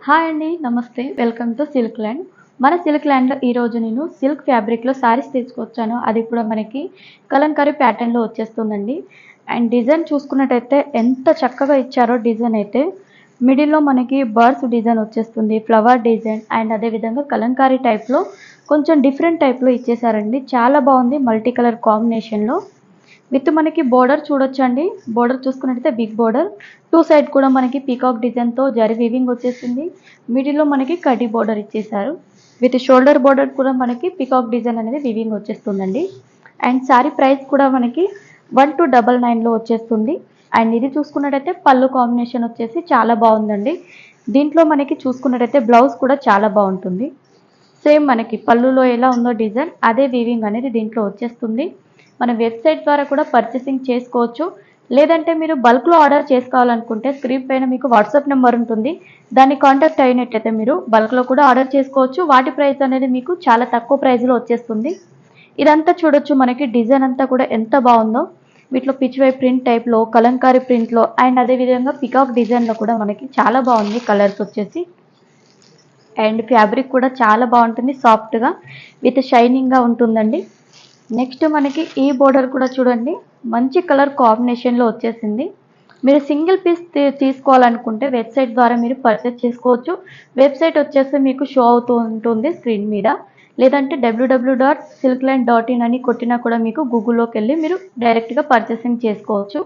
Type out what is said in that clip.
Hi అండి. నమస్తే. Welcome to silk land. మన సిల్క్ ల్యాండ్‌లో ఈరోజు నేను సిల్క్ ఫ్యాబ్రిక్‌లో శారీస్ తీసుకొచ్చాను. అది కూడా మనకి కలంకారీ ప్యాటర్న్‌లో వచ్చేస్తుందండి. అండ్ డిజైన్ చూసుకున్నట్టయితే ఎంత చక్కగా ఇచ్చారో డిజైన్ అయితే. మిడిల్‌లో మనకి బర్డ్స్ డిజైన్ వచ్చేస్తుంది. ఫ్లవర్ డిజైన్ అండ్ అదే విధంగా కలంకారీ టైప్‌లో కొంచెం డిఫరెంట్ టైప్‌లో ఇచ్చేసారండి. చాలా బాగుంది మల్టీ కలర్ కాంబినేషన్‌లో. విత్ మనకి బోర్డర్ చూడొచ్చండి. బోర్డర్ చూసుకున్నట్టయితే బిగ్ బోర్డర్. 2 సైడ్ కూడా మనకి పీకాక్ డిజైన్‌తో జరీ వీవింగ్ వచ్చేసింది. మిడిల్‌లో మనకి కడ్డీ బోర్డర్ ఇచ్చేసారు. విత్ షోల్డర్ బోర్డర్ కూడా మనకి పీకాక్ డిజైన్ అనేది వీవింగ్ వచ్చేస్తుందండి. అండ్ శారీ ప్రైస్ కూడా మనకి 1299లో వచ్చేస్తుంది. అండ్ ఇది చూసుకున్నట్టయితే పళ్ళు కాంబినేషన్ వచ్చేసి చాలా బాగుందండి. దీంట్లో మనకి చూసుకున్నట్టయితే బ్లౌజ్ కూడా చాలా బాగుంటుంది. సేమ్ మనకి పళ్ళులో ఎలా ఉందో డిజైన్ అదే వీవింగ్ అనేది దీంట్లో వచ్చేస్తుంది. మన వెబ్సైట్ ద్వారా కూడా పర్చేసింగ్ చేసుకోవచ్చు. లేదంటే మీరు బల్క్‌లో ఆర్డర్ చేసుకోవాలనుకుంటే స్క్రీన్ పైన మీకు వాట్సాప్ నెంబర్ ఉంటుంది. దాన్ని కాంటాక్ట్ అయినట్లయితే మీరు బల్క్‌లో కూడా ఆర్డర్ చేసుకోవచ్చు. వాటి ప్రైస్ అనేది మీకు చాలా తక్కువ ప్రైస్‌లో వచ్చేస్తుంది. ఇదంతా చూడొచ్చు మనకి డిజైన్ అంతా కూడా ఎంత బాగుందో. వీటిలో పిచ్ వై ప్రింట్ టైప్‌లో, కలంకారీ ప్రింట్‌లో అండ్ అదే విధంగా పికాక్ డిజైన్‌లో కూడా మనకి చాలా బాగుంది కలర్స్ వచ్చేసి. అండ్ ఫ్యాబ్రిక్ కూడా చాలా బాగుంటుంది సాఫ్ట్‌గా విత్ షైనింగ్‌గా ఉంటుందండి. నెక్స్ట్ మనకి ఈ బోర్డర్ కూడా చూడండి మంచి కలర్ కాంబినేషన్లో వచ్చేసింది. మీరు సింగిల్ పీస్ తీసుకోవాలనుకుంటే వెబ్సైట్ ద్వారా మీరు పర్చేస్ చేసుకోవచ్చు. వెబ్సైట్ వచ్చేసి మీకు షో అవుతూ ఉంటుంది స్క్రీన్ మీద. లేదంటే www.silkline.in అని కొట్టినా కూడా మీకు గూగుల్లోకి వెళ్ళి మీరు డైరెక్ట్గా పర్చేసింగ్ చేసుకోవచ్చు.